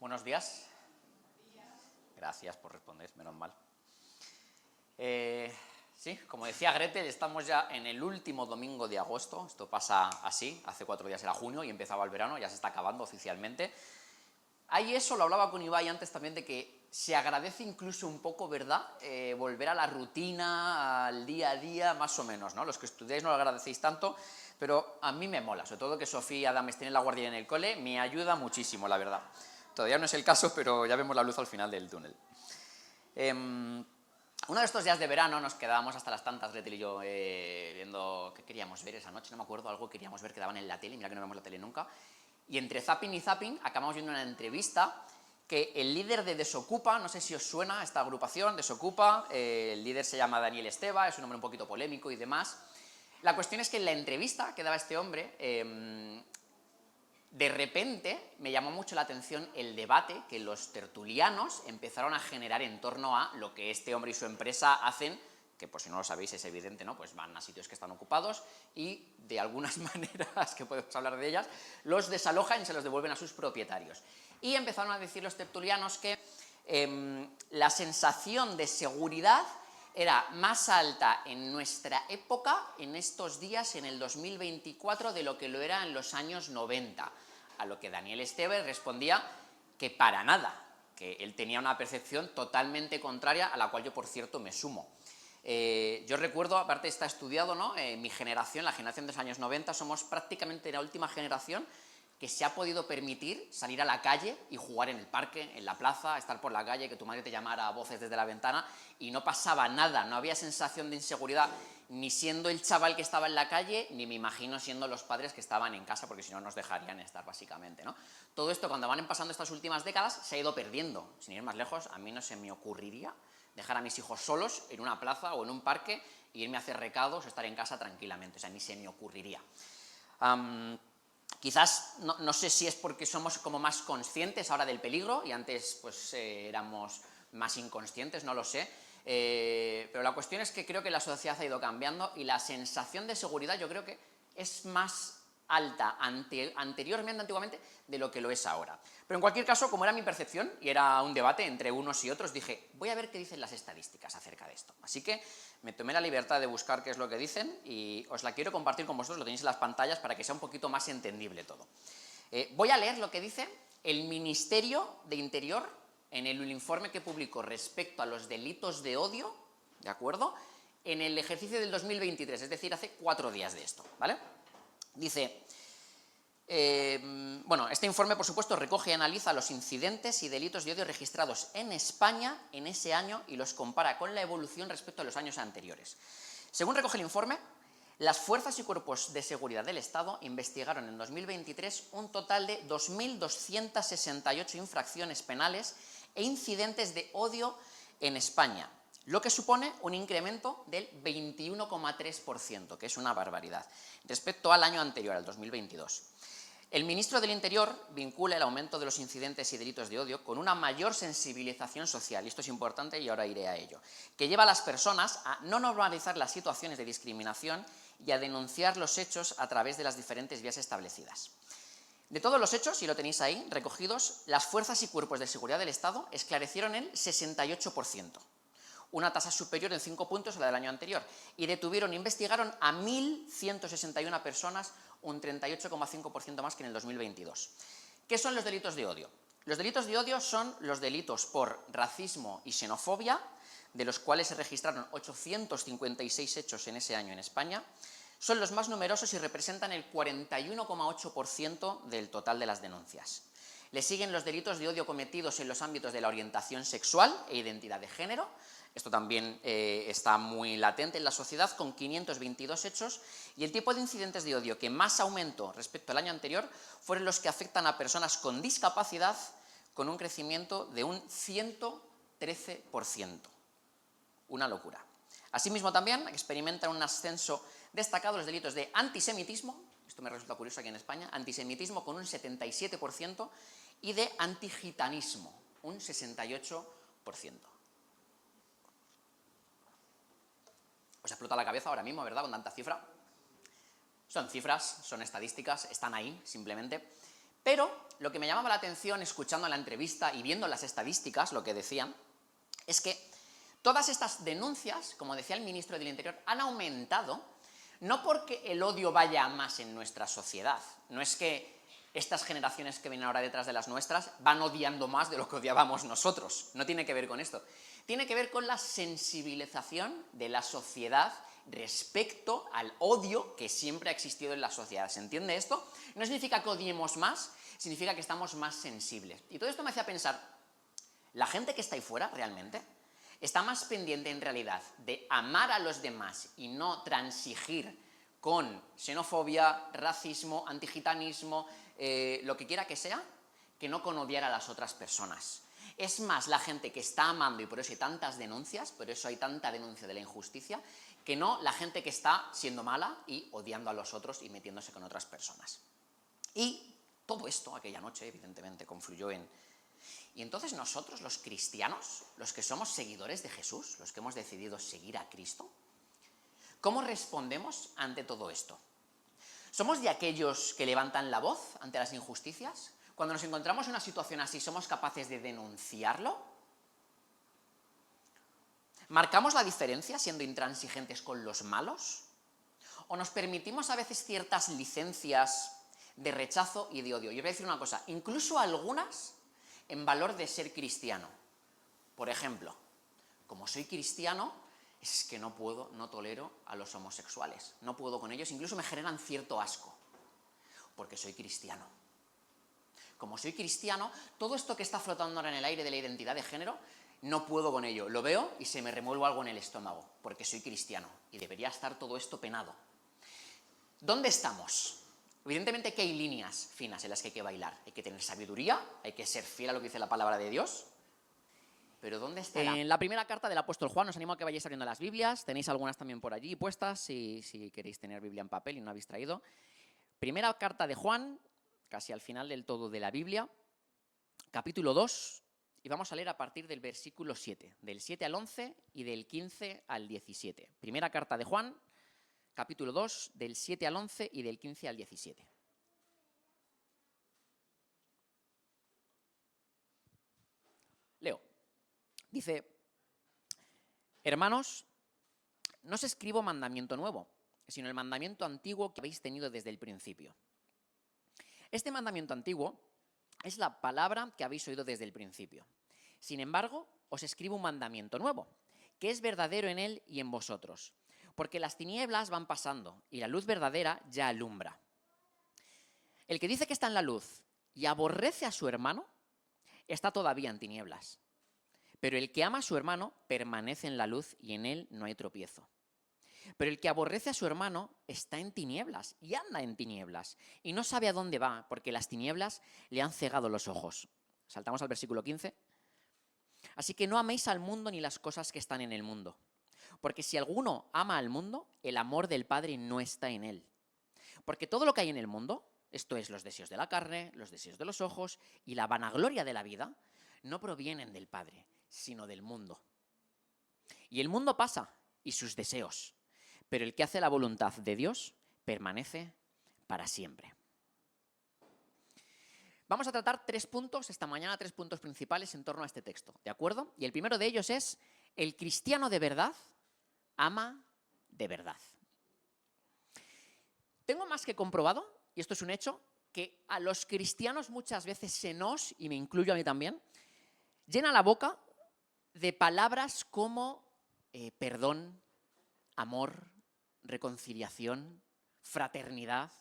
Buenos días. Gracias por responder, menos mal. Sí, como decía Gretel, estamos ya en el último domingo de agosto. Esto pasa así, hace 4 días era junio y empezaba el verano, ya se está acabando oficialmente. Ahí eso, lo hablaba con Ibai antes también, de que se agradece incluso un poco, ¿verdad?, volver a la rutina, al día a día, más o menos, ¿no? Los que estudiáis no lo agradecéis tanto, pero a mí me mola, sobre todo que Sofía y Adam estén en la guardia en el cole, me ayuda muchísimo, la verdad. Todavía no es el caso, pero ya vemos la luz al final del túnel. Uno de estos días de verano nos quedábamos hasta las tantas, Gretel y yo, viendo qué queríamos ver esa noche, no me acuerdo, algo queríamos ver que daban en la tele, mira que no vemos la tele nunca, y entre zapping y zapping acabamos viendo una entrevista que el líder de Desokupa, no sé si os suena esta agrupación, Desokupa, el líder se llama Daniel Esteva, es un hombre un poquito polémico y demás. La cuestión es que en la entrevista que daba este hombre, de repente me llamó mucho la atención el debate que los tertulianos empezaron a generar en torno a lo que este hombre y su empresa hacen, que por si no lo sabéis es evidente, ¿no? Pues van a sitios que están ocupados y de algunas maneras, que podemos hablar de ellas, los desalojan y se los devuelven a sus propietarios. Y empezaron a decir los tertulianos que la sensación de seguridad era más alta en nuestra época, en estos días, en el 2024, de lo que lo era en los años 90. A lo que Daniel Esteve respondía que para nada, que él tenía una percepción totalmente contraria, a la cual yo, por cierto, me sumo. Yo recuerdo, aparte está estudiado, ¿no? Mi generación, la generación de los años 90, somos prácticamente la última generación que se ha podido permitir salir a la calle y jugar en el parque, en la plaza, estar por la calle, que tu madre te llamara a voces desde la ventana y no pasaba nada, no había sensación de inseguridad, ni siendo el chaval que estaba en la calle, ni me imagino siendo los padres que estaban en casa, porque si no nos dejarían estar, básicamente, ¿no? Todo esto, cuando van pasando estas últimas décadas, se ha ido perdiendo. Sin ir más lejos, a mí no se me ocurriría dejar a mis hijos solos en una plaza o en un parque e irme a hacer recados o estar en casa tranquilamente, o sea, ni se me ocurriría. Quizás, no sé si es porque somos como más conscientes ahora del peligro y antes pues éramos más inconscientes, no lo sé, pero la cuestión es que creo que la sociedad ha ido cambiando y la sensación de seguridad yo creo que es más alta antiguamente, de lo que lo es ahora. Pero en cualquier caso, como era mi percepción y era un debate entre unos y otros, dije, voy a ver qué dicen las estadísticas acerca de esto. Así que me tomé la libertad de buscar qué es lo que dicen y os la quiero compartir con vosotros, lo tenéis en las pantallas para que sea un poquito más entendible todo. Voy a leer lo que dice el Ministerio de Interior en el informe que publicó respecto a los delitos de odio, ¿de acuerdo?, en el ejercicio del 2023, es decir, hace 4 días de esto, ¿vale? Dice, bueno, este informe, por supuesto, recoge y analiza los incidentes y delitos de odio registrados en España en ese año y los compara con la evolución respecto a los años anteriores. Según recoge el informe, las fuerzas y cuerpos de seguridad del Estado investigaron en 2023 un total de 2.268 infracciones penales e incidentes de odio en España, lo que supone un incremento del 21,3%, que es una barbaridad, respecto al año anterior, al 2022. El ministro del Interior vincula el aumento de los incidentes y delitos de odio con una mayor sensibilización social, y esto es importante y ahora iré a ello, que lleva a las personas a no normalizar las situaciones de discriminación y a denunciar los hechos a través de las diferentes vías establecidas. De todos los hechos, y lo tenéis ahí recogidos, las fuerzas y cuerpos de seguridad del Estado esclarecieron el 68%. Una tasa superior en 5 puntos a la del año anterior, y detuvieron e investigaron a 1.161 personas, un 38,5% más que en el 2022. ¿Qué son los delitos de odio? Los delitos de odio son los delitos por racismo y xenofobia, de los cuales se registraron 856 hechos en ese año en España. Son los más numerosos y representan el 41,8% del total de las denuncias. Le siguen los delitos de odio cometidos en los ámbitos de la orientación sexual e identidad de género. Esto también está muy latente en la sociedad, con 522 hechos, y el tipo de incidentes de odio que más aumentó respecto al año anterior fueron los que afectan a personas con discapacidad, con un crecimiento de un 113%. Una locura. Asimismo, también experimentan un ascenso destacado los delitos de antisemitismo, esto me resulta curioso aquí en España, antisemitismo con un 77%, y de antigitanismo, un 68%. Os explota la cabeza ahora mismo, ¿verdad?, con tanta cifra. Son cifras, son estadísticas, están ahí, simplemente. Pero lo que me llamaba la atención escuchando la entrevista y viendo las estadísticas, lo que decían, es que todas estas denuncias, como decía el ministro del Interior, han aumentado no porque el odio vaya a más en nuestra sociedad, no es que estas generaciones que vienen ahora detrás de las nuestras van odiando más de lo que odiábamos nosotros, no tiene que ver con esto, tiene que ver con la sensibilización de la sociedad respecto al odio que siempre ha existido en la sociedad. ¿Se entiende esto? No significa que odiemos más, significa que estamos más sensibles. Y todo esto me hacía pensar, ¿la gente que está ahí fuera realmente está más pendiente en realidad de amar a los demás y no transigir con xenofobia, racismo, antigitanismo, lo que quiera que sea, que no con odiar a las otras personas? Es más la gente que está amando, y por eso hay tantas denuncias, por eso hay tanta denuncia de la injusticia, que no la gente que está siendo mala y odiando a los otros y metiéndose con otras personas. Y todo esto aquella noche, evidentemente, confluyó en... Y entonces nosotros, los cristianos, los que somos seguidores de Jesús, los que hemos decidido seguir a Cristo, ¿cómo respondemos ante todo esto? ¿Somos de aquellos que levantan la voz ante las injusticias? Cuando nos encontramos en una situación así, ¿somos capaces de denunciarlo? ¿Marcamos la diferencia siendo intransigentes con los malos? ¿O nos permitimos a veces ciertas licencias de rechazo y de odio? Yo voy a decir una cosa, incluso algunas en valor de ser cristiano. Por ejemplo, como soy cristiano, es que no puedo, no tolero a los homosexuales. No puedo con ellos, incluso me generan cierto asco, porque soy cristiano. Como soy cristiano, todo esto que está flotando ahora en el aire de la identidad de género, no puedo con ello. Lo veo y se me remueve algo en el estómago, porque soy cristiano y debería estar todo esto penado. ¿Dónde estamos? Evidentemente que hay líneas finas en las que hay que bailar. Hay que tener sabiduría, hay que ser fiel a lo que dice la palabra de Dios. Pero ¿dónde está? En la primera carta del apóstol Juan, os animo a que vayáis abriendo las Biblias. Tenéis algunas también por allí puestas, si queréis tener Biblia en papel y no habéis traído. Primera carta de Juan, casi al final del todo de la Biblia, capítulo 2, y vamos a leer a partir del versículo 7, del 7 al 11 y del 15 al 17. Primera carta de Juan, capítulo 2, del 7 al 11 y del 15 al 17. Leo. Dice: hermanos, no os escribo mandamiento nuevo, sino el mandamiento antiguo que habéis tenido desde el principio. Este mandamiento antiguo es la palabra que habéis oído desde el principio. Sin embargo, os escribo un mandamiento nuevo, que es verdadero en él y en vosotros, porque las tinieblas van pasando y la luz verdadera ya alumbra. El que dice que está en la luz y aborrece a su hermano, está todavía en tinieblas. Pero el que ama a su hermano permanece en la luz y en él no hay tropiezo. Pero el que aborrece a su hermano está en tinieblas y anda en tinieblas y no sabe a dónde va porque las tinieblas le han cegado los ojos. Saltamos al versículo 15. Así que no améis al mundo ni las cosas que están en el mundo. Porque si alguno ama al mundo, el amor del Padre no está en él. Porque todo lo que hay en el mundo, esto es los deseos de la carne, los deseos de los ojos y la vanagloria de la vida, no provienen del Padre, sino del mundo. Y el mundo pasa y sus deseos, pero el que hace la voluntad de Dios permanece para siempre. Vamos a tratar 3 puntos esta mañana, 3 puntos principales en torno a este texto, ¿de acuerdo? Y el primero de ellos es: el cristiano de verdad ama de verdad. Tengo más que comprobado, y esto es un hecho, que a los cristianos muchas veces se nos, y me incluyo a mí también, llena la boca de palabras como perdón, amor, reconciliación, fraternidad.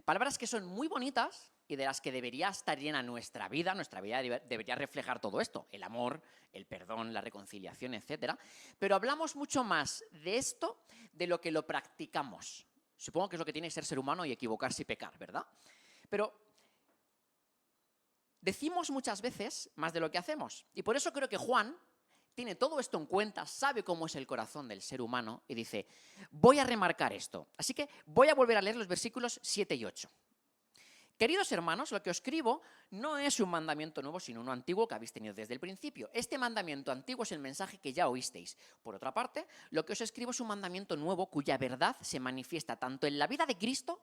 Palabras que son muy bonitas y de las que debería estar llena nuestra vida debería reflejar todo esto, el amor, el perdón, la reconciliación, etc. Pero hablamos mucho más de esto de lo que lo practicamos. Supongo que es lo que tiene que ser humano y equivocarse y pecar, ¿verdad? Pero decimos muchas veces más de lo que hacemos. Y por eso creo que Juan tiene todo esto en cuenta, sabe cómo es el corazón del ser humano y dice: voy a remarcar esto. Así que voy a volver a leer los versículos 7 y 8. Queridos hermanos, lo que os escribo no es un mandamiento nuevo, sino uno antiguo que habéis tenido desde el principio. Este mandamiento antiguo es el mensaje que ya oísteis. Por otra parte, lo que os escribo es un mandamiento nuevo cuya verdad se manifiesta tanto en la vida de Cristo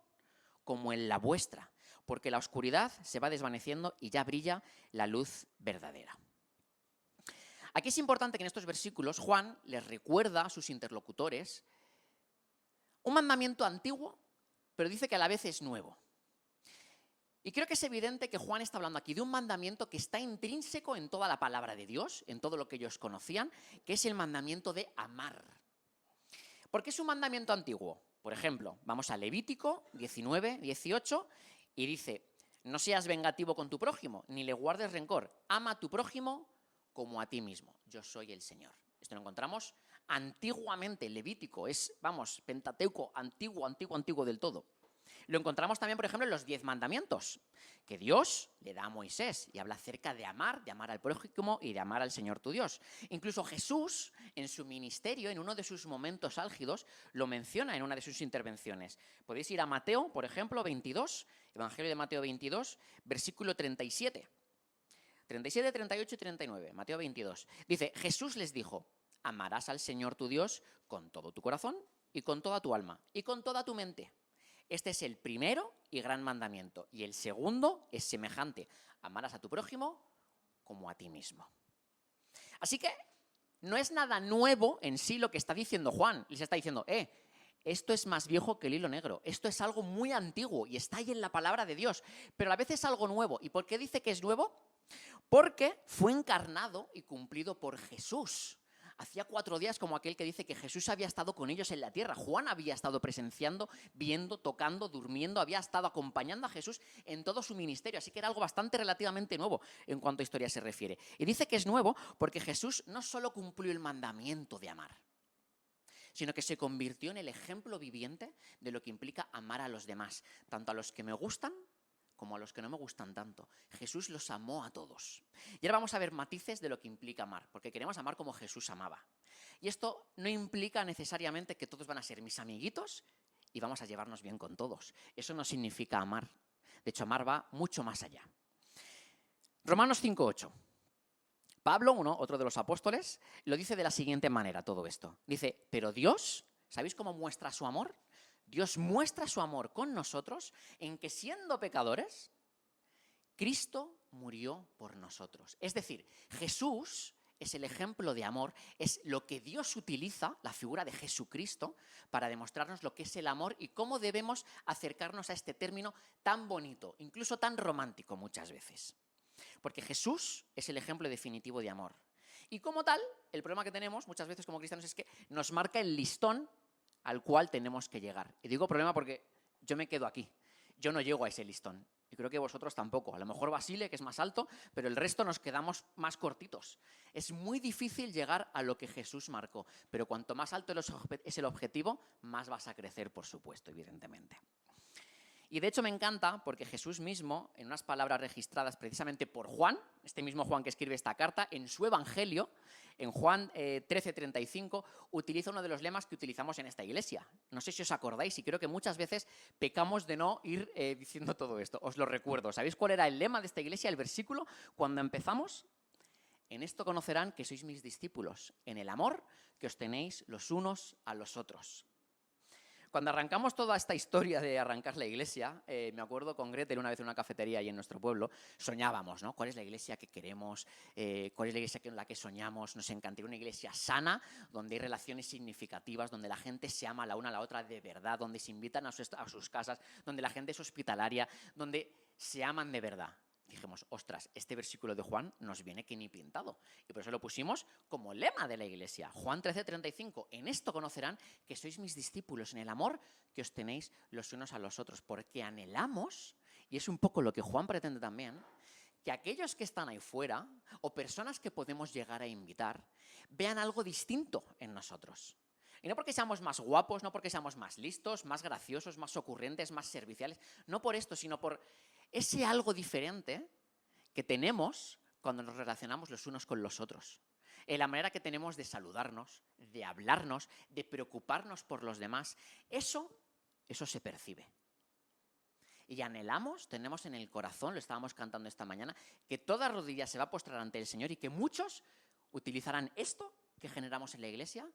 como en la vuestra. porque la oscuridad se va desvaneciendo y ya brilla la luz verdadera. Aquí es importante que en estos versículos Juan les recuerda a sus interlocutores un mandamiento antiguo, pero dice que a la vez es nuevo. Y creo que es evidente que Juan está hablando aquí de un mandamiento que está intrínseco en toda la palabra de Dios, en todo lo que ellos conocían, que es el mandamiento de amar. ¿Por qué es un mandamiento antiguo? Por ejemplo, vamos a Levítico 19, 18 y dice: no seas vengativo con tu prójimo, ni le guardes rencor, ama a tu prójimo como a ti mismo, yo soy el Señor. Esto lo encontramos antiguamente, Levítico, es, vamos, Pentateuco, antiguo del todo. Lo encontramos también, por ejemplo, en los 10 mandamientos, que Dios le da a Moisés y habla acerca de amar al prójimo y de amar al Señor tu Dios. Incluso Jesús, en su ministerio, en uno de sus momentos álgidos, lo menciona en una de sus intervenciones. Podéis ir a Mateo, por ejemplo, 22, Evangelio de Mateo 22, versículo 37. 37, 38 y 39, Mateo 22. Dice: Jesús les dijo: amarás al Señor tu Dios con todo tu corazón y con toda tu alma y con toda tu mente. Este es el primero y gran mandamiento. Y el segundo es semejante: amarás a tu prójimo como a ti mismo. Así que no es nada nuevo en sí lo que está diciendo Juan. Les está diciendo: esto es más viejo que el hilo negro. Esto es algo muy antiguo y está ahí en la palabra de Dios. Pero a la vez es algo nuevo. ¿Y por qué dice que es nuevo? Porque fue encarnado y cumplido por Jesús. Hacía 4 días, como aquel que dice que Jesús había estado con ellos en la tierra. Juan había estado presenciando, viendo, tocando, durmiendo, había estado acompañando a Jesús en todo su ministerio. Así que era algo bastante relativamente nuevo en cuanto a historia se refiere. Y dice que es nuevo porque Jesús no solo cumplió el mandamiento de amar, sino que se convirtió en el ejemplo viviente de lo que implica amar a los demás, tanto a los que me gustan como a los que no me gustan tanto. Jesús los amó a todos. Y ahora vamos a ver matices de lo que implica amar, porque queremos amar como Jesús amaba. Y esto no implica necesariamente que todos van a ser mis amiguitos y vamos a llevarnos bien con todos. Eso no significa amar. De hecho, amar va mucho más allá. Romanos 5:8. Pablo, otro de los apóstoles, lo dice de la siguiente manera todo esto. Dice: pero Dios, ¿sabéis cómo muestra su amor? Dios muestra su amor con nosotros en que, siendo pecadores, Cristo murió por nosotros. Es decir, Jesús es el ejemplo de amor, es lo que Dios utiliza, la figura de Jesucristo, para demostrarnos lo que es el amor y cómo debemos acercarnos a este término tan bonito, incluso tan romántico muchas veces. Porque Jesús es el ejemplo definitivo de amor. Y como tal, el problema que tenemos muchas veces como cristianos es que nos marca el listón al cual tenemos que llegar. Y digo problema porque yo me quedo aquí. Yo no llego a ese listón. Y creo que vosotros tampoco. A lo mejor Basile, que es más alto, pero el resto nos quedamos más cortitos. Es muy difícil llegar a lo que Jesús marcó. Pero cuanto más alto es el objetivo, más vas a crecer, por supuesto, evidentemente. Y de hecho me encanta porque Jesús mismo, en unas palabras registradas precisamente por Juan, este mismo Juan que escribe esta carta, en su Evangelio, en Juan 13:35, utiliza uno de los lemas que utilizamos en esta iglesia. No sé si os acordáis, y creo que muchas veces pecamos de no ir diciendo todo esto. Os lo recuerdo. ¿Sabéis cuál era el lema de esta iglesia, el versículo, cuando empezamos? En esto conocerán que sois mis discípulos, en el amor que os tenéis los unos a los otros. Cuando arrancamos toda esta historia de arrancar la iglesia, me acuerdo con Gretel una vez en una cafetería ahí en nuestro pueblo, soñábamos, ¿no? ¿Cuál es la iglesia que queremos? ¿Cuál es la iglesia en la que soñamos? Nos encantaría una iglesia sana, donde hay relaciones significativas, donde la gente se ama la una a la otra de verdad, donde se invitan a sus casas, donde la gente es hospitalaria, donde se aman de verdad. Dijimos: ostras, este versículo de Juan nos viene que ni pintado. Y por eso lo pusimos como lema de la iglesia. Juan 13:35. En esto conocerán que sois mis discípulos, en el amor que os tenéis los unos a los otros. Porque anhelamos, y es un poco lo que Juan pretende también, que aquellos que están ahí fuera, o personas que podemos llegar a invitar, vean algo distinto en nosotros. Y no porque seamos más guapos, no porque seamos más listos, más graciosos, más ocurrentes, más serviciales. No por esto, sino por ese algo diferente que tenemos cuando nos relacionamos los unos con los otros. En la manera que tenemos de saludarnos, de hablarnos, de preocuparnos por los demás. Eso se percibe. Y anhelamos, tenemos en el corazón, lo estábamos cantando esta mañana, que toda rodilla se va a postrar ante el Señor y que muchos utilizarán esto que generamos en la iglesia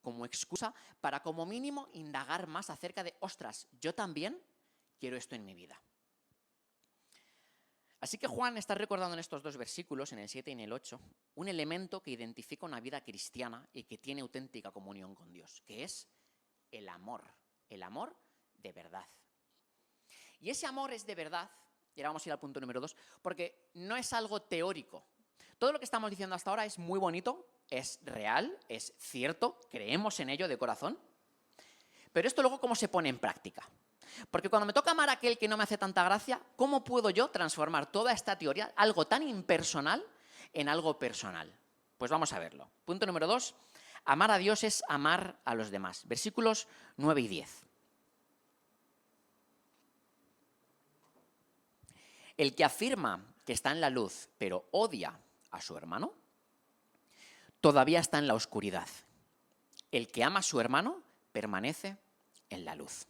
como excusa para, como mínimo, indagar más acerca de: ostras, yo también quiero esto en mi vida. Así que Juan está recordando en estos dos versículos, en el 7 y en el 8, un elemento que identifica una vida cristiana y que tiene auténtica comunión con Dios, que es el amor de verdad. Y ese amor es de verdad, y ahora vamos a ir al punto número 2, porque no es algo teórico. Todo lo que estamos diciendo hasta ahora es muy bonito, es real, es cierto, creemos en ello de corazón, pero esto luego ¿cómo se pone en práctica? Porque cuando me toca amar a aquel que no me hace tanta gracia, ¿cómo puedo yo transformar toda esta teoría, algo tan impersonal, en algo personal? Pues vamos a verlo. Punto número 2, amar a Dios es amar a los demás. Versículos 9 y 10. El que afirma que está en la luz, pero odia a su hermano, todavía está en la oscuridad. El que ama a su hermano permanece en la luz.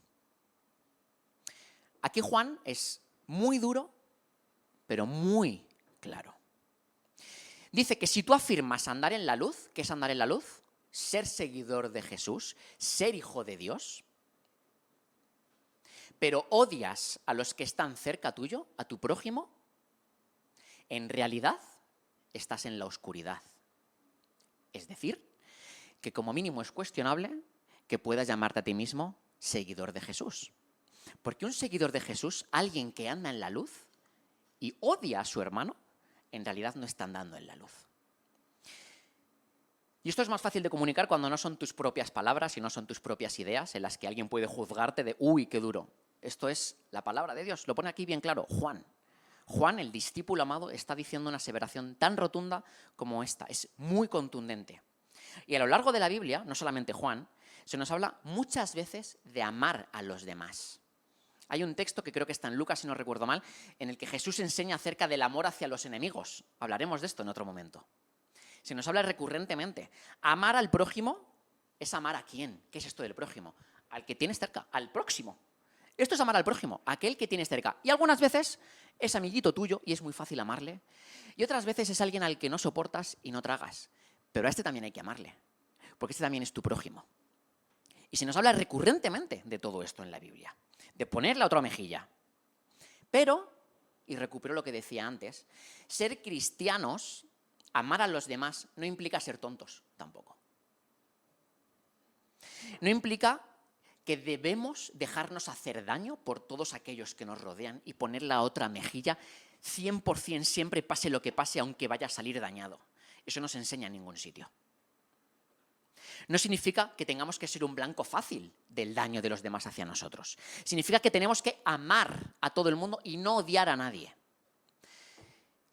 Aquí Juan es muy duro, pero muy claro. Dice que si tú afirmas andar en la luz, ¿qué es andar en la luz? Ser seguidor de Jesús, ser hijo de Dios, pero odias a los que están cerca tuyo, a tu prójimo, en realidad estás en la oscuridad. Es decir, que como mínimo es cuestionable que puedas llamarte a ti mismo seguidor de Jesús. Porque un seguidor de Jesús, alguien que anda en la luz y odia a su hermano, en realidad no está andando en la luz. Y esto es más fácil de comunicar cuando no son tus propias palabras y no son tus propias ideas en las que alguien puede juzgarte de ¡uy, qué duro! Esto es la palabra de Dios, lo pone aquí bien claro, Juan. Juan, el discípulo amado, está diciendo una aseveración tan rotunda como esta, es muy contundente. Y a lo largo de la Biblia, no solamente Juan, se nos habla muchas veces de amar a los demás. Hay un texto que creo que está en Lucas, si no recuerdo mal, en el que Jesús enseña acerca del amor hacia los enemigos. Hablaremos de esto en otro momento. Se nos habla recurrentemente. Amar al prójimo es amar a quién. ¿Qué es esto del prójimo? Al que tienes cerca, al próximo. Esto es amar al prójimo, aquel que tienes cerca. Y algunas veces es amiguito tuyo y es muy fácil amarle. Y otras veces es alguien al que no soportas y no tragas. Pero a este también hay que amarle, porque este también es tu prójimo. Y se nos habla recurrentemente de todo esto en la Biblia, de poner la otra mejilla. Pero, y recupero lo que decía antes, ser cristianos, amar a los demás, no implica ser tontos tampoco. No implica que debemos dejarnos hacer daño por todos aquellos que nos rodean y poner la otra mejilla 100% siempre pase lo que pase, aunque vaya a salir dañado. Eso no se enseña en ningún sitio. No significa que tengamos que ser un blanco fácil del daño de los demás hacia nosotros. Significa que tenemos que amar a todo el mundo y no odiar a nadie.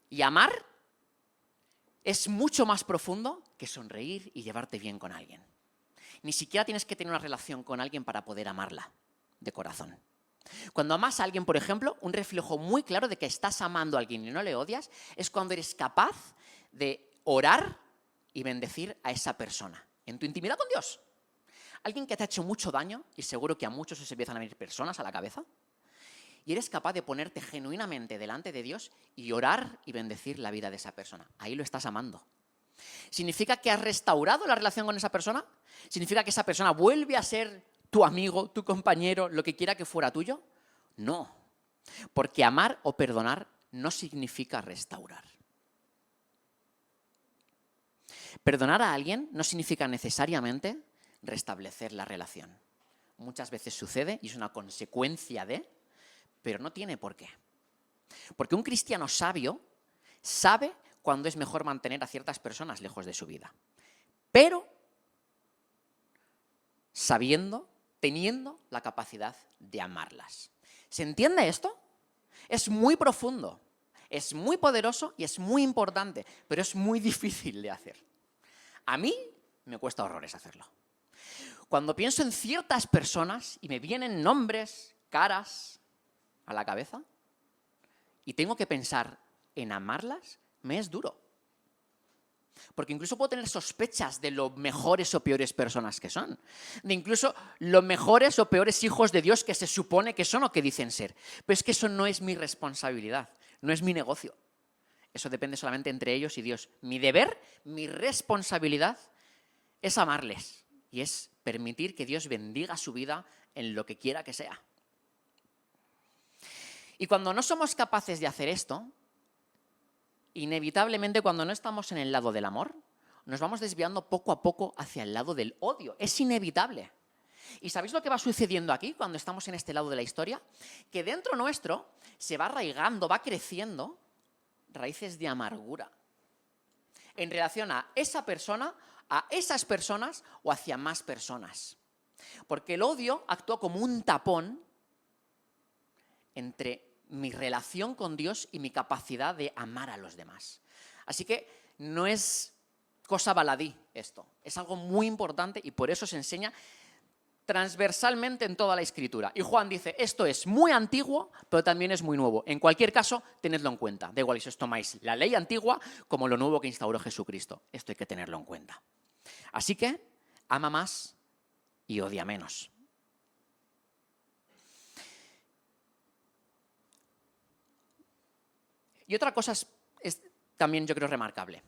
Y amar es mucho más profundo que sonreír y llevarte bien con alguien. Ni siquiera tienes que tener una relación con alguien para poder amarla de corazón. Cuando amas a alguien, por ejemplo, un reflejo muy claro de que estás amando a alguien y no le odias es cuando eres capaz de orar y bendecir a esa persona en tu intimidad con Dios. Alguien que te ha hecho mucho daño, y seguro que a muchos os empiezan a venir personas a la cabeza, y eres capaz de ponerte genuinamente delante de Dios y orar y bendecir la vida de esa persona. Ahí lo estás amando. ¿Significa que has restaurado la relación con esa persona? ¿Significa que esa persona vuelve a ser tu amigo, tu compañero, lo que quiera que fuera tuyo? No, porque amar o perdonar no significa restaurar. Perdonar a alguien no significa necesariamente restablecer la relación. Muchas veces sucede y es una consecuencia de, pero no tiene por qué. Porque un cristiano sabio sabe cuándo es mejor mantener a ciertas personas lejos de su vida. Pero sabiendo, teniendo la capacidad de amarlas. ¿Se entiende esto? Es muy profundo, es muy poderoso y es muy importante, pero es muy difícil de hacer. A mí me cuesta horrores hacerlo. Cuando pienso en ciertas personas y me vienen nombres, caras a la cabeza y tengo que pensar en amarlas, me es duro. Porque incluso puedo tener sospechas de lo mejores o peores personas que son. De incluso los mejores o peores hijos de Dios que se supone que son o que dicen ser. Pero es que eso no es mi responsabilidad, no es mi negocio. Eso depende solamente entre ellos y Dios. Mi deber, mi responsabilidad es amarles. Y es permitir que Dios bendiga su vida en lo que quiera que sea. Y cuando no somos capaces de hacer esto, inevitablemente cuando no estamos en el lado del amor, nos vamos desviando poco a poco hacia el lado del odio. Es inevitable. ¿Y sabéis lo que va sucediendo aquí cuando estamos en este lado de la historia? Que dentro nuestro se va arraigando, va creciendo raíces de amargura en relación a esa persona, a esas personas o hacia más personas. Porque el odio actúa como un tapón entre mi relación con Dios y mi capacidad de amar a los demás. Así que no es cosa baladí esto, es algo muy importante y por eso se enseña transversalmente en toda la Escritura. Y Juan dice, esto es muy antiguo, pero también es muy nuevo. En cualquier caso, tenedlo en cuenta. Da igual si os tomáis la ley antigua como lo nuevo que instauró Jesucristo. Esto hay que tenerlo en cuenta. Así que, ama más y odia menos. Y otra cosa es también, yo creo, remarcable.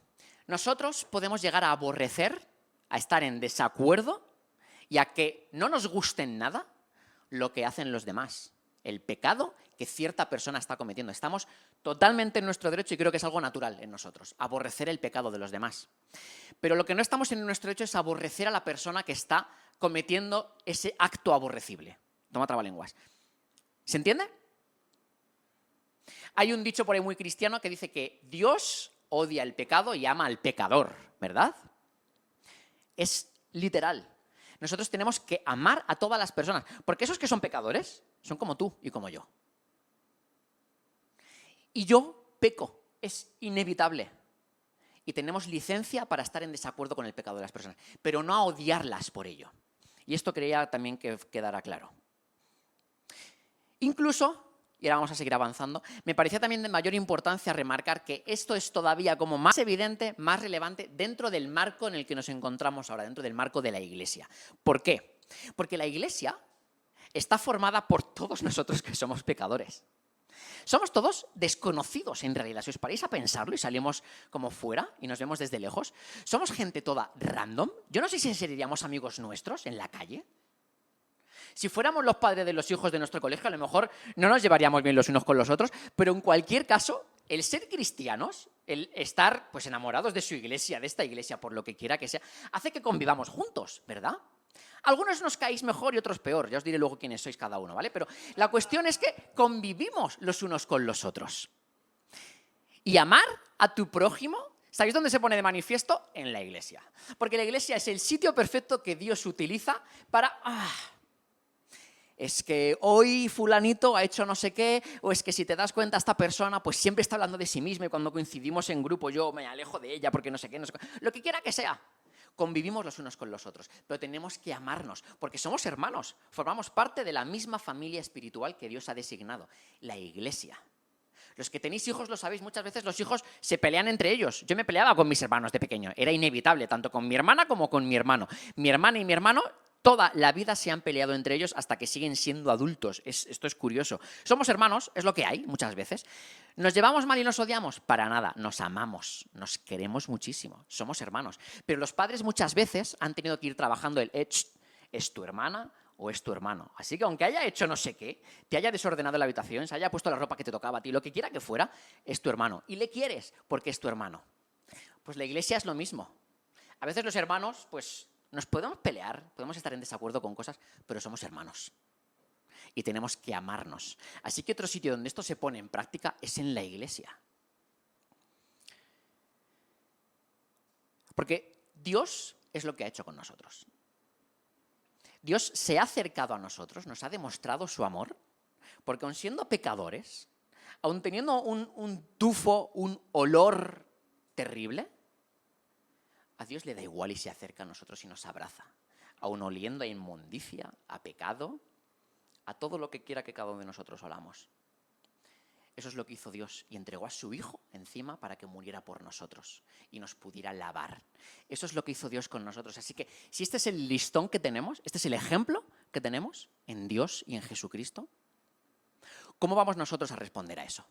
Nosotros podemos llegar a aborrecer, a estar en desacuerdo y a que no nos guste en nada lo que hacen los demás. El pecado que cierta persona está cometiendo. Estamos totalmente en nuestro derecho y creo que es algo natural en nosotros, aborrecer el pecado de los demás. Pero lo que no estamos en nuestro derecho es aborrecer a la persona que está cometiendo ese acto aborrecible. Toma trabalenguas. ¿Se entiende? Hay un dicho por ahí muy cristiano que dice que Dios odia el pecado y ama al pecador, ¿verdad? Es literal. Nosotros tenemos que amar a todas las personas, porque esos que son pecadores son como tú y como yo. Y yo peco, es inevitable. Y tenemos licencia para estar en desacuerdo con el pecado de las personas, pero no a odiarlas por ello. Y esto quería también que quedara claro. Incluso, y ahora vamos a seguir avanzando, me parecía también de mayor importancia remarcar que esto es todavía como más evidente, más relevante dentro del marco en el que nos encontramos ahora, dentro del marco de la Iglesia. ¿Por qué? Porque la Iglesia está formada por todos nosotros que somos pecadores. Somos todos desconocidos en realidad. Si os paráis a pensarlo y salimos como fuera y nos vemos desde lejos, somos gente toda random. Yo no sé si seríamos amigos nuestros en la calle. Si fuéramos los padres de los hijos de nuestro colegio, a lo mejor no nos llevaríamos bien los unos con los otros, pero en cualquier caso, el ser cristianos, el estar pues enamorados de su iglesia, de esta iglesia, por lo que quiera que sea, hace que convivamos juntos, ¿verdad? Algunos nos caéis mejor y otros peor, ya os diré luego quiénes sois cada uno, ¿vale? Pero la cuestión es que convivimos los unos con los otros. Y amar a tu prójimo, ¿sabéis dónde se pone de manifiesto? En la iglesia. Porque la iglesia es el sitio perfecto que Dios utiliza para... es que hoy fulanito ha hecho no sé qué, o es que si te das cuenta esta persona pues siempre está hablando de sí misma y cuando coincidimos en grupo yo me alejo de ella porque no sé qué, no sé qué. Lo que quiera que sea. Convivimos los unos con los otros, pero tenemos que amarnos, porque somos hermanos, formamos parte de la misma familia espiritual que Dios ha designado, la Iglesia. Los que tenéis hijos lo sabéis, muchas veces los hijos se pelean entre ellos. Yo me peleaba con mis hermanos de pequeño, era inevitable, tanto con mi hermana como con mi hermano. Mi hermana y mi hermano toda la vida se han peleado entre ellos hasta que siguen siendo adultos. Esto es curioso. Somos hermanos, es lo que hay muchas veces. ¿Nos llevamos mal y nos odiamos? Para nada, nos amamos, nos queremos muchísimo, somos hermanos. Pero los padres muchas veces han tenido que ir trabajando el ¿es tu hermana o es tu hermano? Así que aunque haya hecho no sé qué, te haya desordenado la habitación, se haya puesto la ropa que te tocaba a ti, lo que quiera que fuera, es tu hermano. Y le quieres porque es tu hermano. Pues la iglesia es lo mismo. A veces los hermanos, pues nos podemos pelear, podemos estar en desacuerdo con cosas, pero somos hermanos. Y tenemos que amarnos. Así que otro sitio donde esto se pone en práctica es en la iglesia. Porque Dios es lo que ha hecho con nosotros. Dios se ha acercado a nosotros, nos ha demostrado su amor, porque aun siendo pecadores, aun teniendo un tufo, un olor terrible, a Dios le da igual y se acerca a nosotros y nos abraza, aun oliendo a inmundicia, a pecado, a todo lo que quiera que cada uno de nosotros olamos. Eso es lo que hizo Dios y entregó a su Hijo encima para que muriera por nosotros y nos pudiera lavar. Eso es lo que hizo Dios con nosotros. Así que si este es el listón que tenemos, este es el ejemplo que tenemos en Dios y en Jesucristo, ¿cómo vamos nosotros a responder a eso?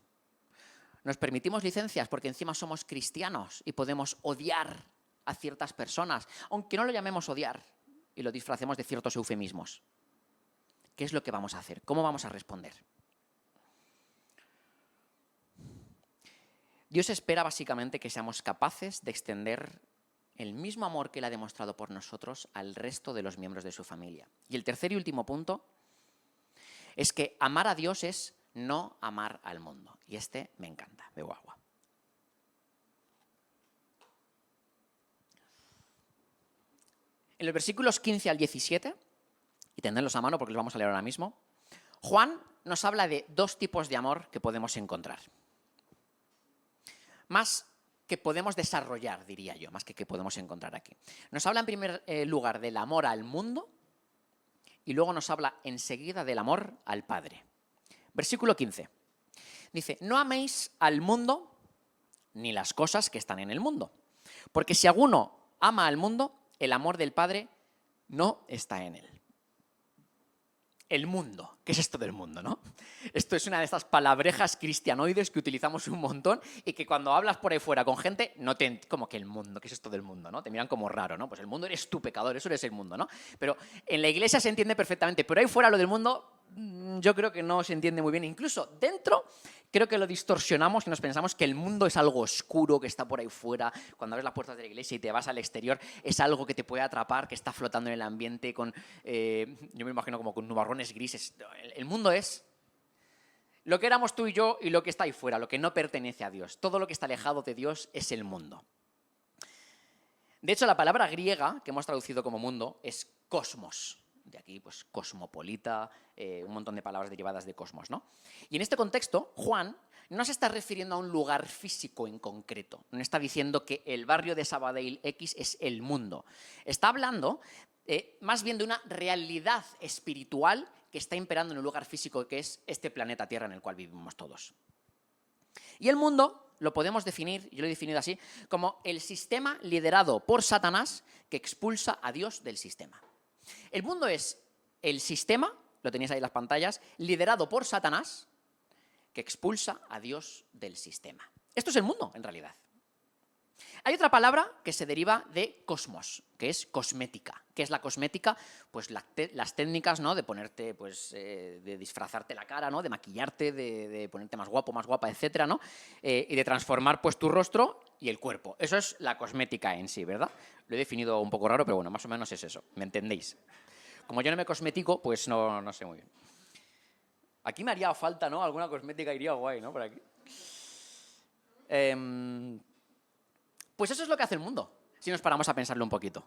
¿Nos permitimos licencias porque encima somos cristianos y podemos odiar a ciertas personas, aunque no lo llamemos odiar y lo disfracemos de ciertos eufemismos? ¿Qué es lo que vamos a hacer? ¿Cómo vamos a responder? Dios espera básicamente que seamos capaces de extender el mismo amor que Él ha demostrado por nosotros al resto de los miembros de su familia. Y el tercer y último punto es que amar a Dios es no amar al mundo. Y este me encanta, bebo agua. En los versículos 15 al 17, y tendrlos a mano porque los vamos a leer ahora mismo, Juan nos habla de dos tipos de amor que podemos encontrar. Más que podemos desarrollar, diría yo, más que podemos encontrar aquí. Nos habla en primer lugar del amor al mundo y luego nos habla enseguida del amor al Padre. Versículo 15. Dice, no améis al mundo ni las cosas que están en el mundo, porque si alguno ama al mundo, el amor del Padre no está en él. El mundo. ¿Qué es esto del mundo, no? Esto es una de estas palabrejas cristianoides que utilizamos un montón y que cuando hablas por ahí fuera con gente, no te como que el mundo, ¿qué es esto del mundo, no? Te miran como raro, ¿no? Pues el mundo eres tú, pecador, eso eres el mundo, ¿no? Pero en la iglesia se entiende perfectamente, pero ahí fuera lo del mundo yo creo que no se entiende muy bien. Incluso dentro creo que lo distorsionamos y nos pensamos que el mundo es algo oscuro, que está por ahí fuera. Cuando abres las puertas de la iglesia y te vas al exterior, es algo que te puede atrapar, que está flotando en el ambiente con, yo me imagino como con nubarrones grises. El mundo es lo que éramos tú y yo y lo que está ahí fuera, lo que no pertenece a Dios. Todo lo que está alejado de Dios es el mundo. De hecho, la palabra griega que hemos traducido como mundo es cosmos. De aquí, pues, cosmopolita, un montón de palabras derivadas de cosmos, ¿no? Y en este contexto, Juan no se está refiriendo a un lugar físico en concreto. No está diciendo que el barrio de Sabadell X es el mundo. Está hablando más bien de una realidad espiritual que está imperando en un lugar físico que es este planeta Tierra en el cual vivimos todos. Y el mundo lo podemos definir, yo lo he definido así, como el sistema liderado por Satanás que expulsa a Dios del sistema. El mundo es el sistema, lo tenéis ahí en las pantallas, liderado por Satanás, que expulsa a Dios del sistema. Esto es el mundo, en realidad. Hay otra palabra que se deriva de cosmos, que es cosmética. ¿Qué es la cosmética? Pues las técnicas, ¿no? De ponerte, pues, de disfrazarte la cara, ¿no? De maquillarte, de ponerte más guapo, más guapa, etcétera, ¿no? Y de transformar, pues, tu rostro y el cuerpo. Eso es la cosmética en sí, ¿verdad? Lo he definido un poco raro, pero bueno, más o menos es eso. ¿Me entendéis? Como yo no me cosmetico, pues no sé muy bien. Aquí me haría falta, ¿no? Alguna cosmética iría guay, ¿no? Por aquí. Pues eso es lo que hace el mundo, si nos paramos a pensarlo un poquito.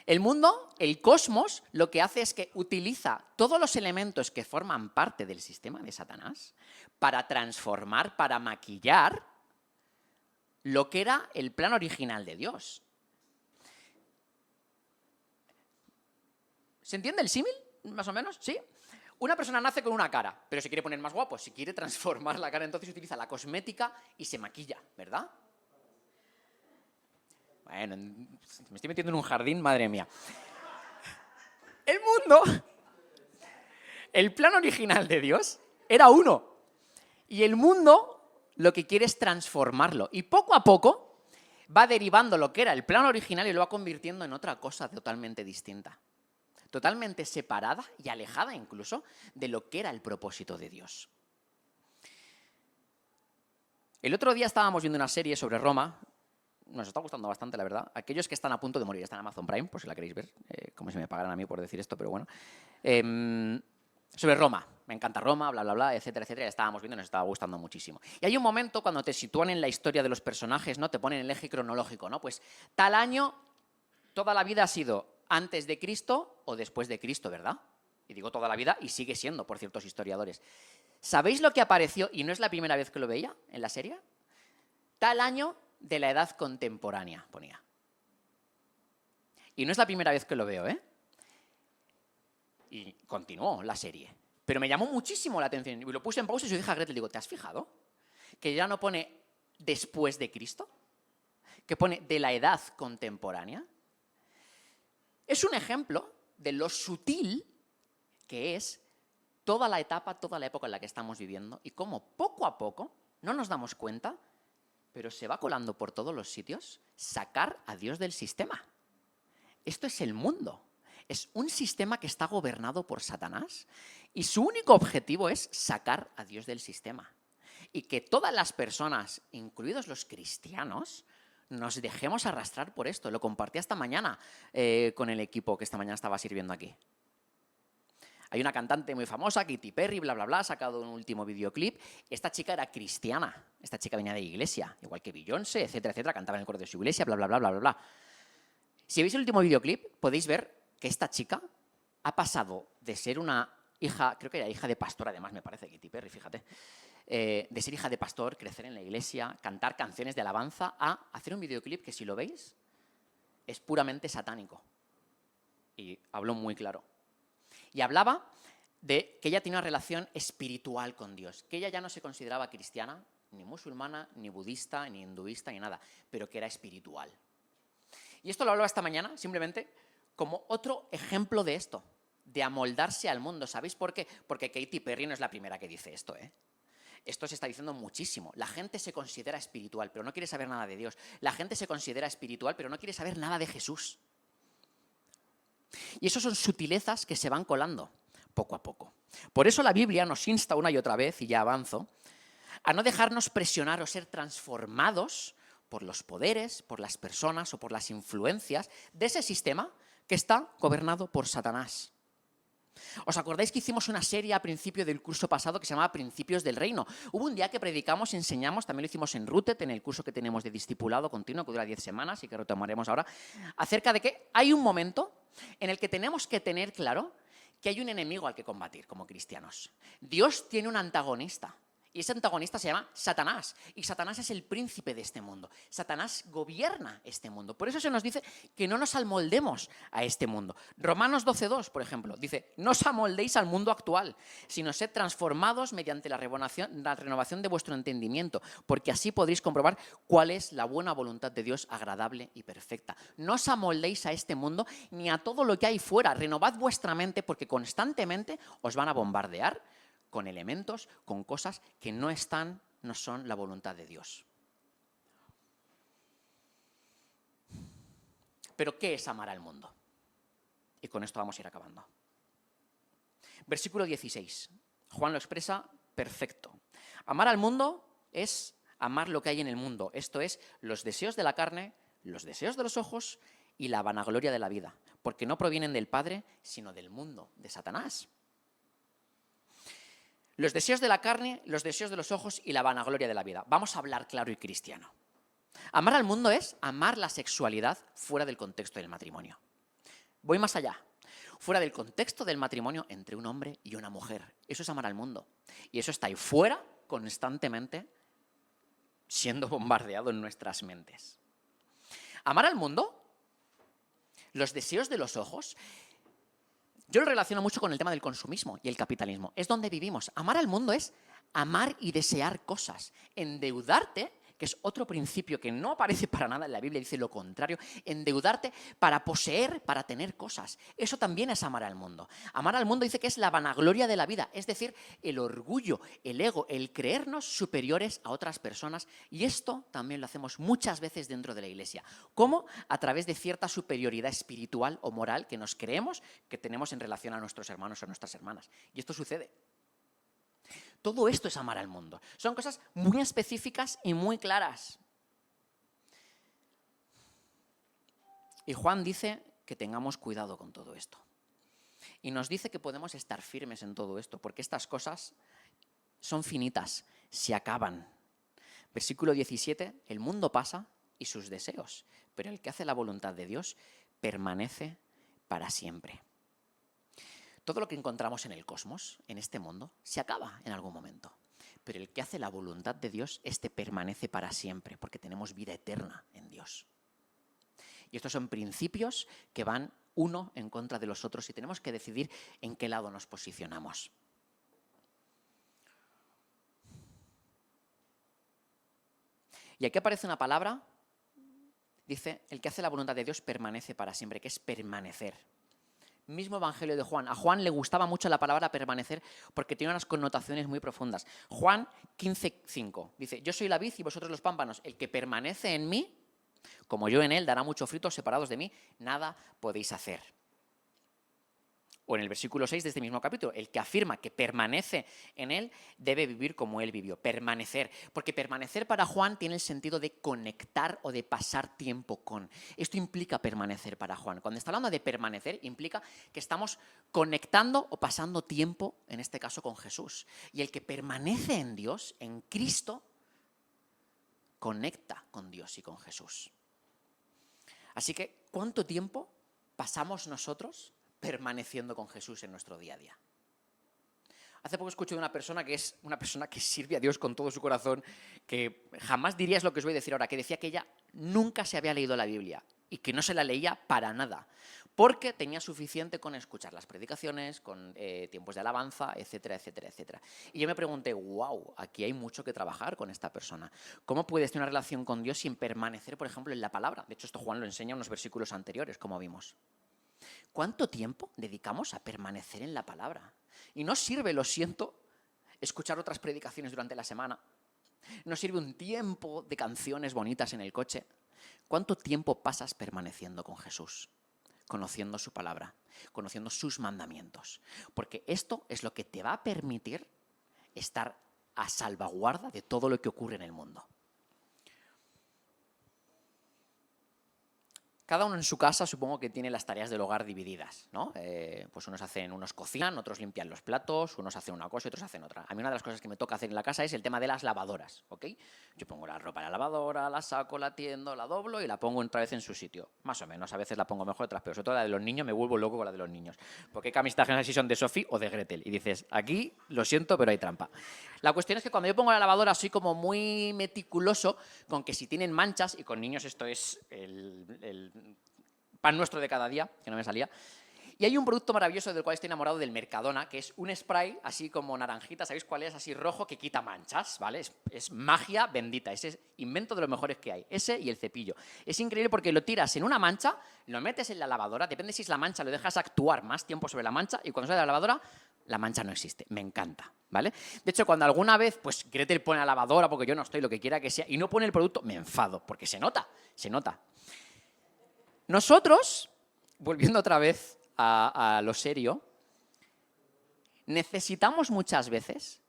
El mundo, el cosmos, lo que hace es que utiliza todos los elementos que forman parte del sistema de Satanás para transformar, para maquillar lo que era el plan original de Dios. ¿Se entiende el símil, más o menos? ¿Sí? Una persona nace con una cara, pero se quiere poner más guapo, si quiere transformar la cara, entonces utiliza la cosmética y se maquilla, ¿verdad? Bueno, me estoy metiendo en un jardín, madre mía. El mundo, el plan original de Dios, era uno. Y el mundo lo que quiere es transformarlo. Y poco a poco va derivando lo que era el plan original y lo va convirtiendo en otra cosa totalmente distinta. Totalmente separada y alejada incluso de lo que era el propósito de Dios. El otro día estábamos viendo una serie sobre Roma. Nos está gustando bastante, la verdad. Aquellos que están a punto de morir, están en Amazon Prime, por si la queréis ver, como si me pagaran a mí por decir esto, pero bueno. Sobre Roma. Me encanta Roma, bla, bla, bla, etcétera, etcétera. Ya estábamos viendo y nos estaba gustando muchísimo. Y hay un momento cuando te sitúan en la historia de los personajes, ¿no? Te ponen el eje cronológico, ¿no? Pues tal año, toda la vida ha sido antes de Cristo o después de Cristo, ¿verdad? Y digo toda la vida y sigue siendo por ciertos historiadores. ¿Sabéis lo que apareció? Y no es la primera vez que lo veía en la serie. Tal año de la edad contemporánea, ponía. Y no es la primera vez que lo veo, ¿eh? Y continuó la serie. Pero me llamó muchísimo la atención. Y lo puse en pausa y se lo dije a Gretel, le digo, ¿te has fijado? Que ya no pone después de Cristo, que pone de la edad contemporánea. Es un ejemplo de lo sutil que es toda la etapa, toda la época en la que estamos viviendo y cómo poco a poco, no nos damos cuenta, pero se va colando por todos los sitios, sacar a Dios del sistema. Esto es el mundo. Es un sistema que está gobernado por Satanás y su único objetivo es sacar a Dios del sistema. y que todas las personas, incluidos los cristianos, nos dejemos arrastrar por esto. Lo compartí esta mañana con el equipo que esta mañana estaba sirviendo aquí. Hay una cantante muy famosa, Katy Perry, bla, bla, bla, ha sacado un último videoclip. Esta chica era cristiana, esta chica venía de iglesia, igual que Beyoncé, etcétera, etcétera, cantaba en el coro de su iglesia, bla, bla, bla, bla, bla, bla. Si veis el último videoclip, podéis ver que esta chica ha pasado de ser una hija, creo que era hija de pastor, además me parece, Katy Perry, fíjate, de ser hija de pastor, crecer en la iglesia, cantar canciones de alabanza, a hacer un videoclip que, si lo veis, es puramente satánico. Y hablo muy claro. Y hablaba de que ella tenía una relación espiritual con Dios, que ella ya no se consideraba cristiana, ni musulmana, ni budista, ni hinduista, ni nada, pero que era espiritual. Y esto lo hablaba esta mañana simplemente como otro ejemplo de esto, de amoldarse al mundo. ¿Sabéis por qué? Porque Katy Perry no es la primera que dice esto, ¿eh? Esto se está diciendo muchísimo. La gente se considera espiritual, pero no quiere saber nada de Dios. La gente se considera espiritual, pero no quiere saber nada de Jesús. Y eso son sutilezas que se van colando poco a poco. Por eso la Biblia nos insta una y otra vez, y ya avanzo, a no dejarnos presionar o ser transformados por los poderes, por las personas o por las influencias de ese sistema que está gobernado por Satanás. ¿Os acordáis que hicimos una serie a principio del curso pasado que se llamaba Principios del Reino? Hubo un día que predicamos y enseñamos, también lo hicimos en Rooted, en el curso que tenemos de discipulado continuo, que dura 10 semanas y que retomaremos ahora, acerca de que hay un momento en el que tenemos que tener claro que hay un enemigo al que combatir como cristianos. Dios tiene un antagonista. Y ese antagonista se llama Satanás. Y Satanás es el príncipe de este mundo. Satanás gobierna este mundo. Por eso se nos dice que no nos amoldemos a este mundo. Romanos 12:2, por ejemplo, dice: no os amoldéis al mundo actual, sino sed transformados mediante la renovación de vuestro entendimiento, porque así podréis comprobar cuál es la buena voluntad de Dios, agradable y perfecta. No os amoldéis a este mundo ni a todo lo que hay fuera. Renovad vuestra mente, porque constantemente os van a bombardear con elementos, con cosas que no son la voluntad de Dios. Pero ¿qué es amar al mundo? Y con esto vamos a ir acabando. Versículo 16. Juan lo expresa perfecto. Amar al mundo es amar lo que hay en el mundo. Esto es los deseos de la carne, los deseos de los ojos y la vanagloria de la vida. Porque no provienen del Padre, sino del mundo, de Satanás. Los deseos de la carne, los deseos de los ojos y la vanagloria de la vida. Vamos a hablar claro y cristiano. Amar al mundo es amar la sexualidad fuera del contexto del matrimonio. Voy más allá. Fuera del contexto del matrimonio entre un hombre y una mujer. Eso es amar al mundo. Y eso está ahí fuera constantemente siendo bombardeado en nuestras mentes. Amar al mundo, los deseos de los ojos, yo lo relaciono mucho con el tema del consumismo y el capitalismo. Es donde vivimos. Amar al mundo es amar y desear cosas. Endeudarte, que es otro principio que no aparece para nada en la Biblia, dice lo contrario. Endeudarte para poseer, para tener cosas. Eso también es amar al mundo. Amar al mundo dice que es la vanagloria de la vida, es decir, el orgullo, el ego, el creernos superiores a otras personas. Y esto también lo hacemos muchas veces dentro de la iglesia. ¿Cómo? A través de cierta superioridad espiritual o moral que nos creemos que tenemos en relación a nuestros hermanos o nuestras hermanas. Y esto sucede. Todo esto es amar al mundo. Son cosas muy específicas y muy claras. Y Juan dice que tengamos cuidado con todo esto. Y nos dice que podemos estar firmes en todo esto, porque estas cosas son finitas, se acaban. Versículo 17, el mundo pasa y sus deseos, pero el que hace la voluntad de Dios permanece para siempre. Todo lo que encontramos en el cosmos, en este mundo, se acaba en algún momento. Pero el que hace la voluntad de Dios, este permanece para siempre, porque tenemos vida eterna en Dios. Y estos son principios que van uno en contra de los otros y tenemos que decidir en qué lado nos posicionamos. Y aquí aparece una palabra, dice, el que hace la voluntad de Dios permanece para siempre, que es permanecer. Mismo Evangelio de Juan. A Juan le gustaba mucho la palabra permanecer porque tiene unas connotaciones muy profundas. Juan 15:5 dice: yo soy la vid y vosotros los pámpanos. El que permanece en mí, como yo en él, dará mucho fruto. Separados de mí, nada podéis hacer. O en el versículo 6 de este mismo capítulo, el que afirma que permanece en él debe vivir como él vivió, permanecer. Porque permanecer para Juan tiene el sentido de conectar o de pasar tiempo con. Esto implica permanecer para Juan. Cuando está hablando de permanecer, implica que estamos conectando o pasando tiempo, en este caso, con Jesús. Y el que permanece en Dios, en Cristo, conecta con Dios y con Jesús. Así que, ¿cuánto tiempo pasamos nosotros permaneciendo con Jesús en nuestro día a día? Hace poco escuché de una persona que es una persona que sirve a Dios con todo su corazón, que jamás dirías lo que os voy a decir ahora, que decía que ella nunca se había leído la Biblia y que no se la leía para nada, porque tenía suficiente con escuchar las predicaciones, con tiempos de alabanza, etcétera, etcétera, etcétera. Y yo me pregunté, wow, aquí hay mucho que trabajar con esta persona. ¿Cómo puedes tener una relación con Dios sin permanecer, por ejemplo, en la palabra? De hecho, esto Juan lo enseña en unos versículos anteriores, como vimos. ¿Cuánto tiempo dedicamos a permanecer en la palabra? Y no sirve, lo siento, escuchar otras predicaciones durante la semana. No sirve un tiempo de canciones bonitas en el coche. ¿Cuánto tiempo pasas permaneciendo con Jesús? Conociendo su palabra, conociendo sus mandamientos. Porque esto es lo que te va a permitir estar a salvaguarda de todo lo que ocurre en el mundo. Cada uno en su casa supongo que tiene las tareas del hogar divididas, ¿no? Pues unos cocinan, otros limpian los platos, unos hacen una cosa y otros hacen otra. A mí una de las cosas que me toca hacer en la casa es el tema de las lavadoras, ¿ok? Yo pongo la ropa en la lavadora, la saco, la tiendo, la doblo y la pongo otra vez en su sitio. Más o menos, a veces la pongo mejor, otras peor. Sobre todo la de los niños, me vuelvo loco con la de los niños. Porque camisetas así son de Sophie o de Gretel. Y dices, aquí lo siento, pero hay trampa. La cuestión es que cuando yo pongo la lavadora soy como muy meticuloso con que si tienen manchas, y con niños esto es el pan nuestro de cada día, que no me salía. Y hay un producto maravilloso del cual estoy enamorado, del Mercadona, que es un spray así como naranjita, ¿sabéis cuál es? Así rojo, que quita manchas, ¿vale? Es magia bendita, ese es invento de los mejores que hay, ese y el cepillo. Es increíble porque lo tiras en una mancha, lo metes en la lavadora, depende si es la mancha, lo dejas actuar más tiempo sobre la mancha y cuando sale de la lavadora, la mancha no existe, me encanta, ¿vale? De hecho, cuando alguna vez, pues Gretel pone la lavadora porque yo no estoy, lo que quiera que sea, y no pone el producto, me enfado, porque se nota, se nota. Nosotros, volviendo otra vez a lo serio, necesitamos muchas veces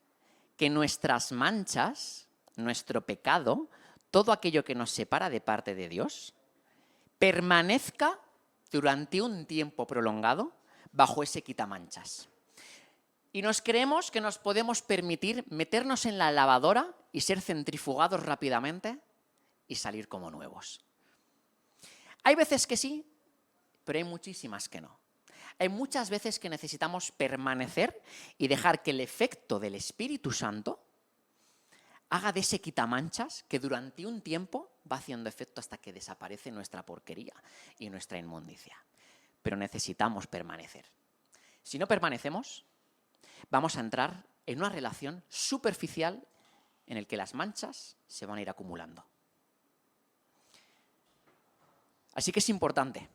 que nuestras manchas, nuestro pecado, todo aquello que nos separa de parte de Dios, permanezca durante un tiempo prolongado bajo ese quitamanchas. Y nos creemos que nos podemos permitir meternos en la lavadora y ser centrifugados rápidamente y salir como nuevos. Hay veces que sí, pero hay muchísimas que no. Hay muchas veces que necesitamos permanecer y dejar que el efecto del Espíritu Santo haga de ese quitamanchas que durante un tiempo va haciendo efecto hasta que desaparece nuestra porquería y nuestra inmundicia. Pero necesitamos permanecer. Si no permanecemos, vamos a entrar en una relación superficial en la que las manchas se van a ir acumulando. Así que es importante,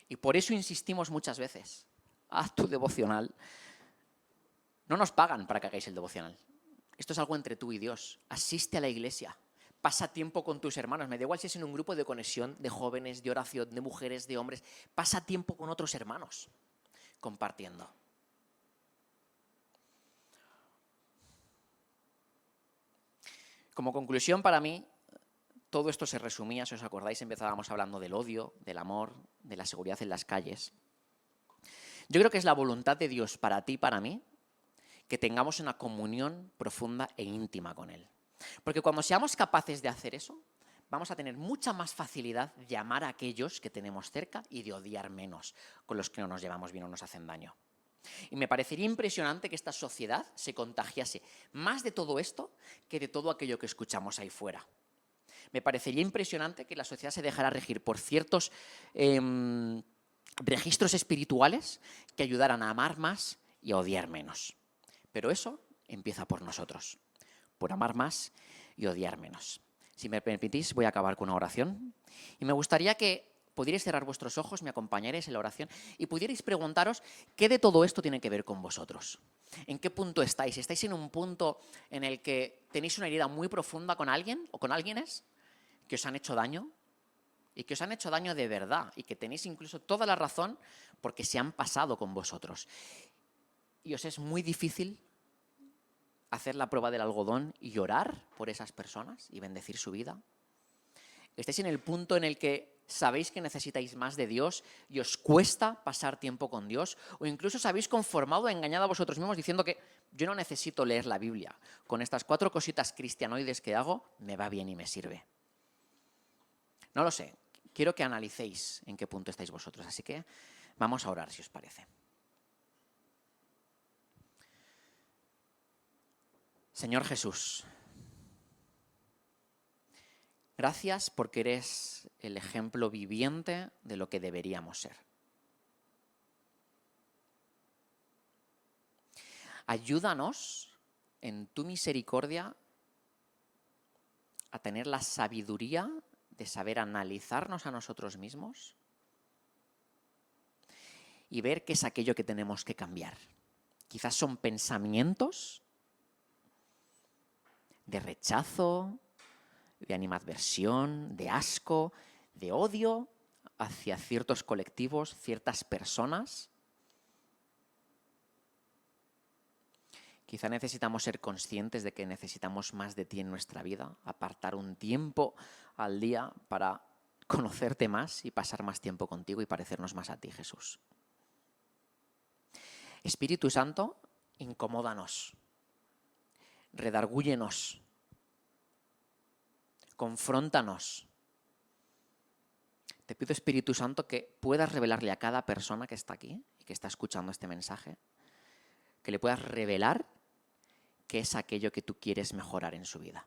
y por eso insistimos muchas veces, haz tu devocional. No nos pagan para que hagáis el devocional. Esto es algo entre tú y Dios. Asiste a la iglesia, pasa tiempo con tus hermanos. Me da igual si es en un grupo de conexión, de jóvenes, de oración, de mujeres, de hombres. Pasa tiempo con otros hermanos, compartiendo. Como conclusión para mí, todo esto se resumía, si os acordáis, empezábamos hablando del odio, del amor, de la seguridad en las calles. Yo creo que es la voluntad de Dios para ti y para mí que tengamos una comunión profunda e íntima con Él. Porque cuando seamos capaces de hacer eso, vamos a tener mucha más facilidad de amar a aquellos que tenemos cerca y de odiar menos con los que no nos llevamos bien o nos hacen daño. Y me parecería impresionante que esta sociedad se contagiase más de todo esto que de todo aquello que escuchamos ahí fuera. Me parecería impresionante que la sociedad se dejara regir por ciertos registros espirituales que ayudaran a amar más y a odiar menos. Pero eso empieza por nosotros, por amar más y odiar menos. Si me permitís, voy a acabar con una oración. Y me gustaría que pudierais cerrar vuestros ojos, me acompañarais en la oración y pudierais preguntaros qué de todo esto tiene que ver con vosotros. ¿En qué punto estáis? ¿Estáis en un punto en el que tenéis una herida muy profunda con alguien o con alguienes que os han hecho daño? y que os han hecho daño de verdad y que tenéis incluso toda la razón porque se han pasado con vosotros. Y os es muy difícil hacer la prueba del algodón y orar por esas personas y bendecir su vida. Estáis en el punto en el que sabéis que necesitáis más de Dios y os cuesta pasar tiempo con Dios, o incluso os habéis conformado, engañado a vosotros mismos diciendo que yo no necesito leer la Biblia. Con estas 4 cositas cristianoides que hago, me va bien y me sirve. No lo sé. Quiero que analicéis en qué punto estáis vosotros, así que vamos a orar, si os parece. Señor Jesús, gracias porque eres el ejemplo viviente de lo que deberíamos ser. Ayúdanos en tu misericordia a tener la sabiduría de saber analizarnos a nosotros mismos y ver qué es aquello que tenemos que cambiar. Quizás son pensamientos de rechazo, de animadversión, de asco, de odio hacia ciertos colectivos, ciertas personas. Quizá necesitamos ser conscientes de que necesitamos más de ti en nuestra vida, apartar un tiempo al día para conocerte más y pasar más tiempo contigo y parecernos más a ti, Jesús. Espíritu Santo, incomódanos, redargúyenos, confróntanos. Te pido, Espíritu Santo, que puedas revelarle a cada persona que está aquí y que está escuchando este mensaje, que le puedas revelar qué es aquello que tú quieres mejorar en su vida.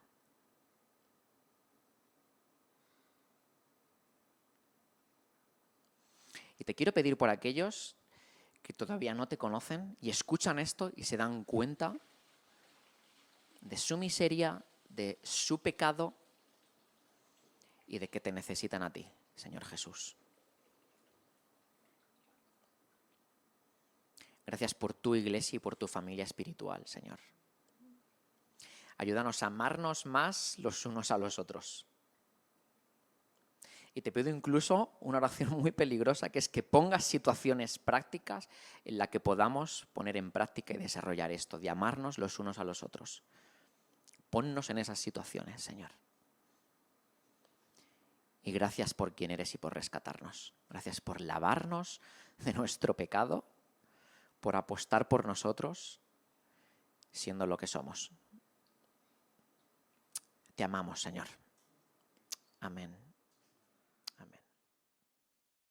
Y te quiero pedir por aquellos que todavía no te conocen y escuchan esto y se dan cuenta de su miseria, de su pecado y de que te necesitan a ti, Señor Jesús. Gracias por tu iglesia y por tu familia espiritual, Señor. Ayúdanos a amarnos más los unos a los otros. Y te pido incluso una oración muy peligrosa, que es que pongas situaciones prácticas en las que podamos poner en práctica y desarrollar esto, de amarnos los unos a los otros. Ponnos en esas situaciones, Señor. Y gracias por quien eres y por rescatarnos. Gracias por lavarnos de nuestro pecado, por apostar por nosotros, siendo lo que somos. Te amamos, Señor. Amén.